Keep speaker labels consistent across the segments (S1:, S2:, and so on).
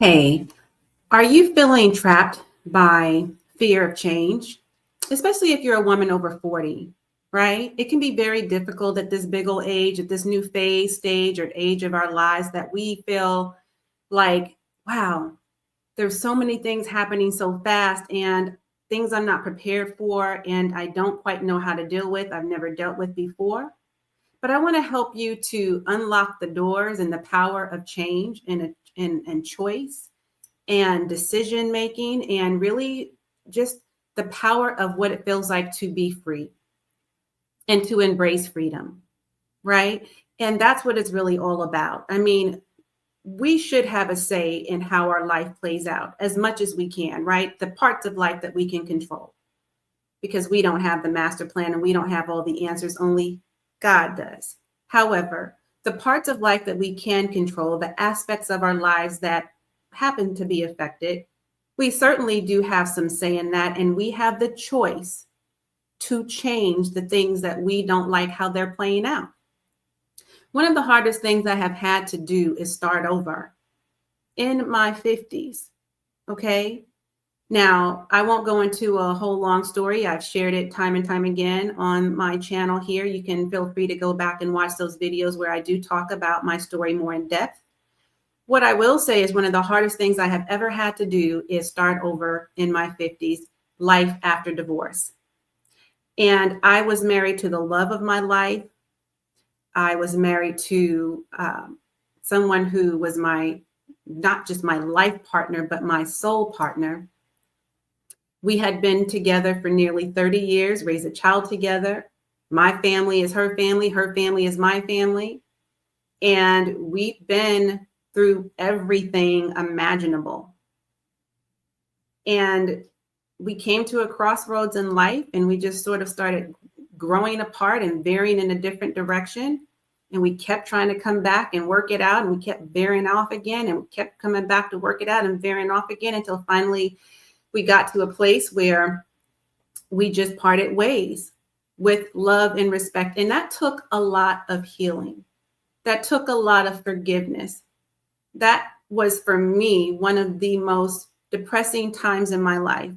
S1: Hey, are you feeling trapped by fear of change? Especially if you're a woman over 40, right? It can be very difficult at this big old age, at this new phase, stage, or age of our lives that we feel like, wow, there's so many things happening so fast and things I'm not prepared for and I don't quite know how to deal with. I've never dealt with before. But I want to help you to unlock the doors and the power of change and choice and decision making and really just the power of what it feels like to be free and to embrace freedom, right? And that's what it's really all about. I mean, we should have a say in how our life plays out as much as we can, right? The parts of life that we can control, because we don't have the master plan and we don't have all the answers, only God does. However, the parts of life that we can control, the aspects of our lives that happen to be affected, we certainly do have some say in that, and we have the choice to change the things that we don't like how they're playing out. One of the hardest things I have had to do is start over in my 50s. Okay. Now, I won't go into a whole long story. I've shared it time and time again on my channel here. You can feel free to go back and watch those videos where I do talk about my story more in depth. What I will say is one of the hardest things I have ever had to do is start over in my 50s, life after divorce. And I was married to the love of my life. I was married to someone who was not just my life partner, but my soul partner. We had been together for nearly 30 years, raised a child together. My family is her family is my family. And we've been through everything imaginable. And we came to a crossroads in life and we just sort of started growing apart and veering in a different direction. And we kept trying to come back and work it out. And we kept veering off again and we kept coming back to work it out and veering off again until finally we got to a place where we just parted ways with love and respect. And that took a lot of healing. That took a lot of forgiveness. That was, for me, one of the most depressing times in my life,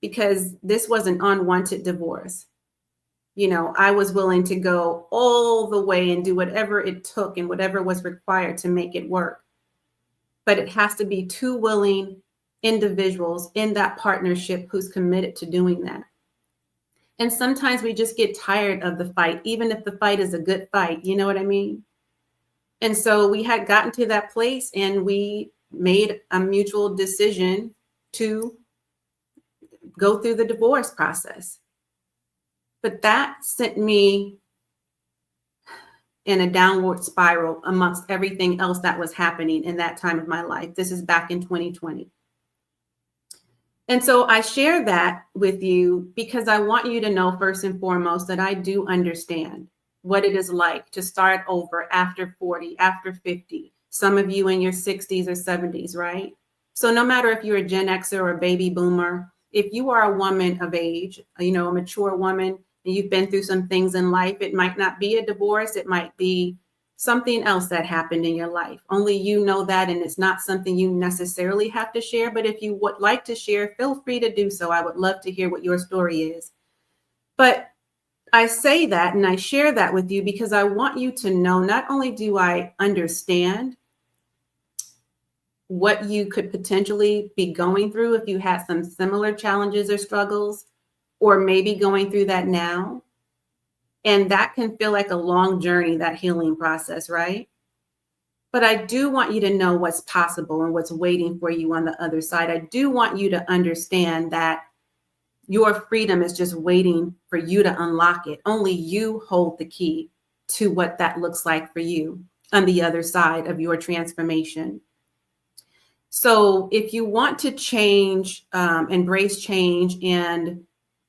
S1: because this was an unwanted divorce. You know, I was willing to go all the way and do whatever it took and whatever was required to make it work. But it has to be two willing individuals in that partnership who's committed to doing that. And sometimes we just get tired of the fight, even if the fight is a good fight, you know what I mean? And so we had gotten to that place and we made a mutual decision to go through the divorce process. But that sent me in a downward spiral amongst everything else that was happening in that time of my life. This is back in 2020. And so I share that with you because I want you to know, first and foremost, that I do understand what it is like to start over after 40, after 50, some of you in your 60s or 70s, right? So no matter if you're a Gen Xer or a baby boomer, if you are a woman of age, you know, a mature woman, and you've been through some things in life, it might not be a divorce, it might be something else that happened in your life. Only you know that, and it's not something you necessarily have to share. But if you would like to share, feel free to do so. I would love to hear what your story is. But I say that and I share that with you because I want you to know, not only do I understand what you could potentially be going through if you had some similar challenges or struggles, or maybe going through that now. And that can feel like a long journey, that healing process, right? But I do want you to know what's possible and what's waiting for you on the other side. I do want you to understand that your freedom is just waiting for you to unlock it. Only you hold the key to what that looks like for you on the other side of your transformation. So if you want to change, embrace change, and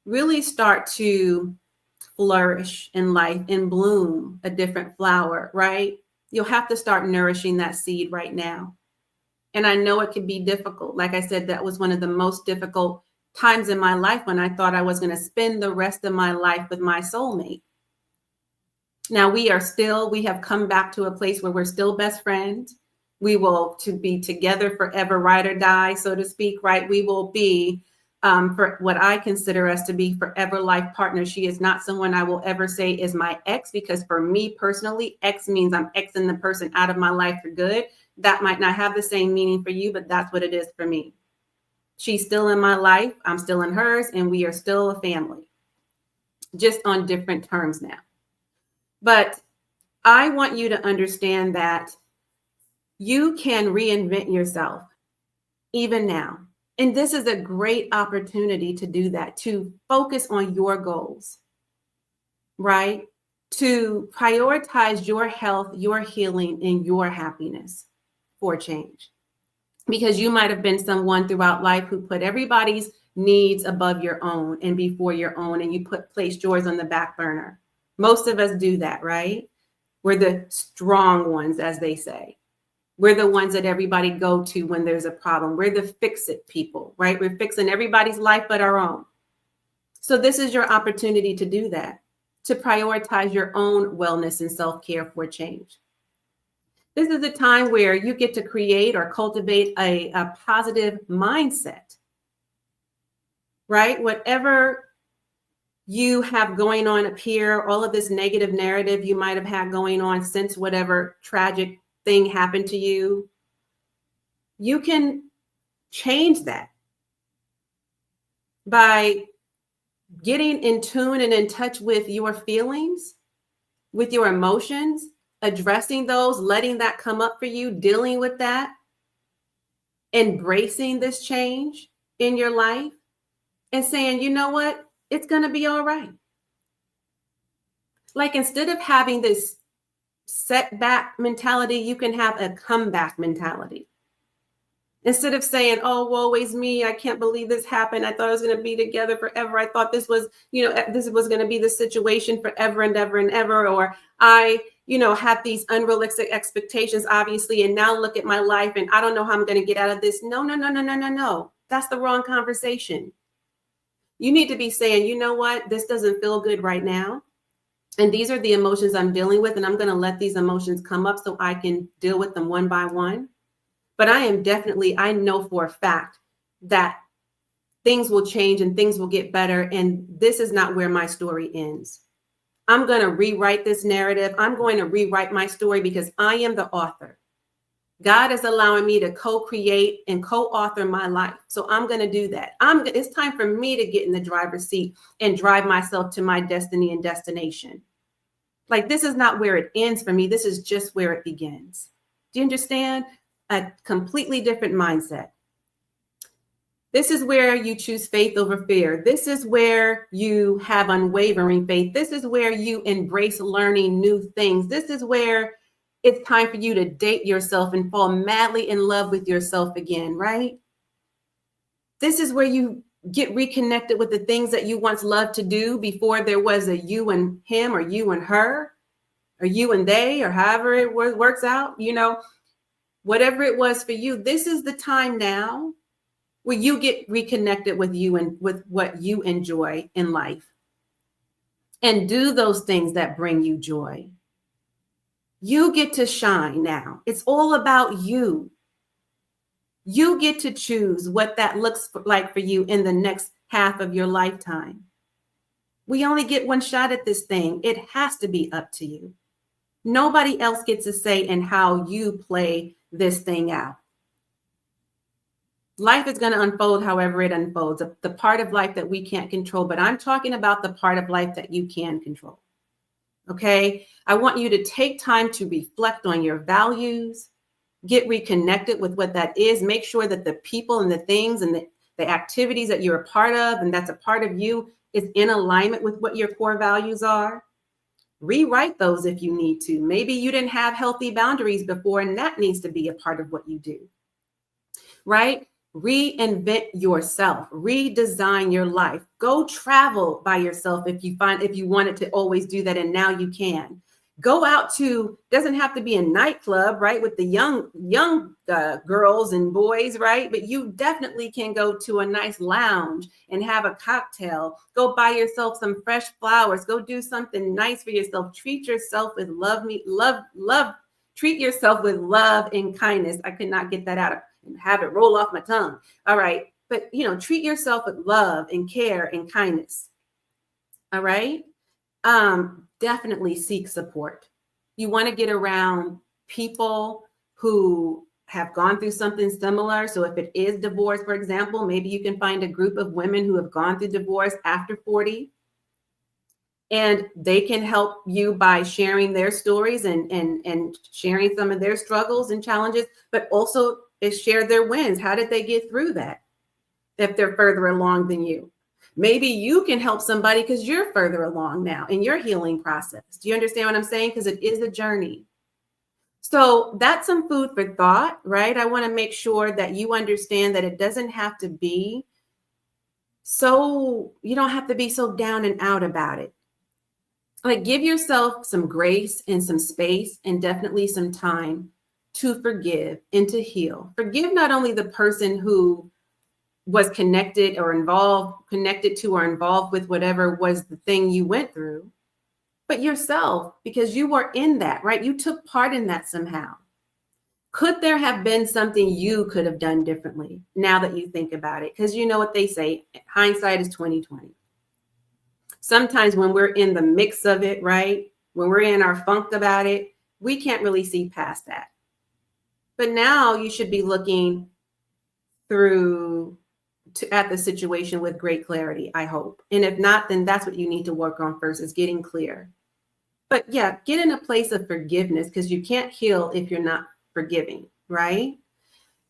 S1: really start to flourish in life and bloom a different flower, right? You'll have to start nourishing that seed right now. And I know it can be difficult. Like I said, that was one of the most difficult times in my life when I thought I was going to spend the rest of my life with my soulmate. Now we have come back to a place where we're still best friends. We will to be together forever, ride or die, so to speak, right? We will be for what I consider us to be forever life partners. She is not someone I will ever say is my ex, because for me personally, ex means I'm exing the person out of my life for good. That might not have the same meaning for you, but that's what it is for me. She's still in my life. I'm still in hers, and we are still a family, just on different terms now. But I want you to understand that you can reinvent yourself even now. And this is a great opportunity to do that, to focus on your goals, right? To prioritize your health, your healing, and your happiness for change. Because you might have been someone throughout life who put everybody's needs above your own and before your own, and you placed yours on the back burner. Most of us do that, right? We're the strong ones, as they say. We're the ones that everybody go to when there's a problem. We're the fix-it people, right? We're fixing everybody's life but our own. So this is your opportunity to do that, to prioritize your own wellness and self-care for change. This is a time where you get to create or cultivate a positive mindset, right? Whatever you have going on up here, all of this negative narrative you might have had going on since whatever tragic thing happened to you, you can change that by getting in tune and in touch with your feelings, with your emotions, addressing those, letting that come up for you, dealing with that, embracing this change in your life, and saying, you know what, it's going to be all right. Like, instead of having this setback mentality, you can have a comeback mentality. Instead of saying, oh, woe is me, I can't believe this happened. I thought I was going to be together forever. I thought this was, this was going to be the situation forever and ever and ever. Or I, have these unrealistic expectations, obviously, and now look at my life and I don't know how I'm going to get out of this. No. That's the wrong conversation. You need to be saying, you know what, this doesn't feel good right now. And these are the emotions I'm dealing with, and I'm going to let these emotions come up so I can deal with them one by one. But I know for a fact that things will change and things will get better. And this is not where my story ends. I'm going to rewrite this narrative. I'm going to rewrite my story because I am the author. God is allowing me to co-create and co-author my life. So I'm going to do that. It's time for me to get in the driver's seat and drive myself to my destiny and destination. Like, this is not where it ends for me. This is just where it begins. Do you understand? A completely different mindset. This is where you choose faith over fear. This is where you have unwavering faith. This is where you embrace learning new things. This is where it's time for you to date yourself and fall madly in love with yourself again, right? This is where you get reconnected with the things that you once loved to do before there was a you and him or you and her or you and they or however it works out, whatever it was for you. This is the time now where you get reconnected with you and with what you enjoy in life and do those things that bring you joy. You get to shine now. It's all about you. You get to choose what that looks like for you in the next half of your lifetime. We only get one shot at this thing. It has to be up to you. Nobody else gets a say in how you play this thing out. Life is going to unfold however it unfolds, the part of life that we can't control, but I'm talking about the part of life that you can control. Okay? I want you to take time to reflect on your values, get reconnected with what that is, make sure that the people and the things and the activities that you're a part of and that's a part of you is in alignment with what your core values are. Rewrite those if you need to. Maybe you didn't have healthy boundaries before, and that needs to be a part of what you do, right? Reinvent yourself, redesign your life, go travel by yourself if you wanted to always do that, and now you can. Go out to, doesn't have to be a nightclub, right? With the young girls and boys, right? But you definitely can go to a nice lounge and have a cocktail. Go buy yourself some fresh flowers. Go do something nice for yourself. Treat yourself with love Treat yourself with love and kindness. I could not get that out and have it roll off my tongue. All right. But, treat yourself with love and care and kindness. All right. Definitely seek support. You want to get around people who have gone through something similar. So if it is divorce, for example, maybe you can find a group of women who have gone through divorce after 40, and they can help you by sharing their stories and sharing some of their struggles and challenges, but also share their wins. How did they get through that if they're further along than you? Maybe you can help somebody because you're further along now in your healing process. Do you understand what I'm saying? Because it is a journey. So that's some food for thought, right? I want to make sure that you understand that it doesn't have to be you don't have to be so down and out about it. Like, give yourself some grace and some space and definitely some time to forgive and to heal. Forgive not only the person who was connected to or involved with whatever was the thing you went through, but yourself, because you were in that, right? You took part in that somehow. Could there have been something you could have done differently now that you think about it? Because you know what they say, hindsight is 20/20. Sometimes when we're in the mix of it, right? When we're in our funk about it, we can't really see past that. But now you should be looking at the situation with great clarity, I hope. And if not, then that's what you need to work on first, is getting clear. But yeah, get in a place of forgiveness, because you can't heal if you're not forgiving, right?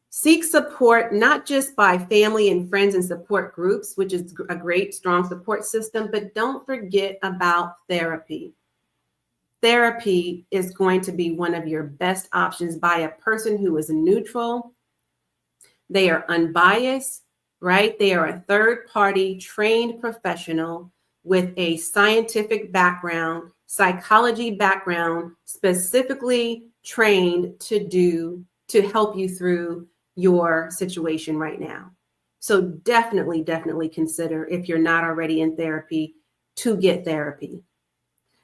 S1: Seek support, not just by family and friends and support groups, which is a great, strong support system, but don't forget about therapy. Therapy is going to be one of your best options by a person who is neutral. They are unbiased, right? They are a third-party trained professional with a scientific background, psychology background, specifically trained to help you through your situation right now. So definitely consider, if you're not already in therapy, to get therapy.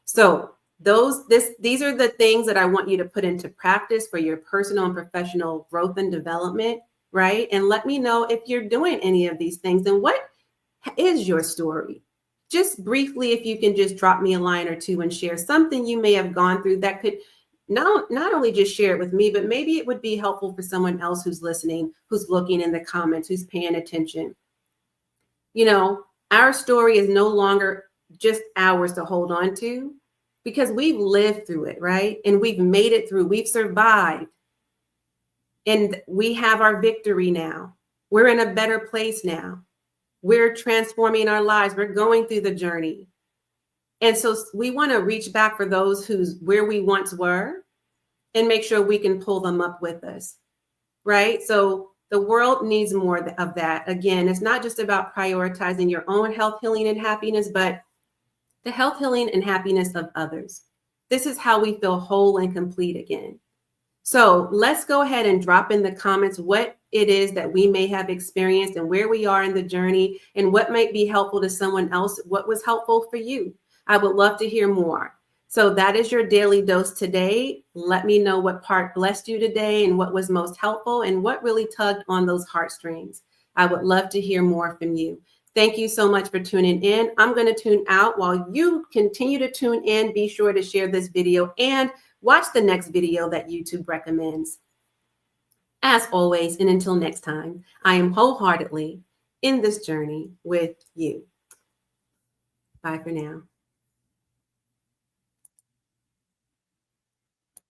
S1: So these are the things that I want you to put into practice for your personal and professional growth and development, right? And let me know if you're doing any of these things and what is your story. Just briefly, if you can just drop me a line or two and share something you may have gone through that could not only just share it with me, but maybe it would be helpful for someone else who's listening, who's looking in the comments, who's paying attention. Our story is no longer just ours to hold on to, because we've lived through it, right? And we've made it through, we've survived. And we have our victory now. We're in a better place now. We're transforming our lives. We're going through the journey. And so we want to reach back for those where we once were and make sure we can pull them up with us, right? So the world needs more of that. Again, it's not just about prioritizing your own health, healing, and happiness, but the health, healing, and happiness of others. This is how we feel whole and complete again. So let's go ahead and drop in the comments what it is that we may have experienced and where we are in the journey and what might be helpful to someone else, what was helpful for you. I would love to hear more. So that is your daily dose today. Let me know what part blessed you today and what was most helpful and what really tugged on those heartstrings. I would love to hear more from you. Thank you so much for tuning in. I'm going to tune out while you continue to tune in. Be sure to share this video and watch the next video that YouTube recommends. As always, and until next time, I am wholeheartedly in this journey with you. Bye for now.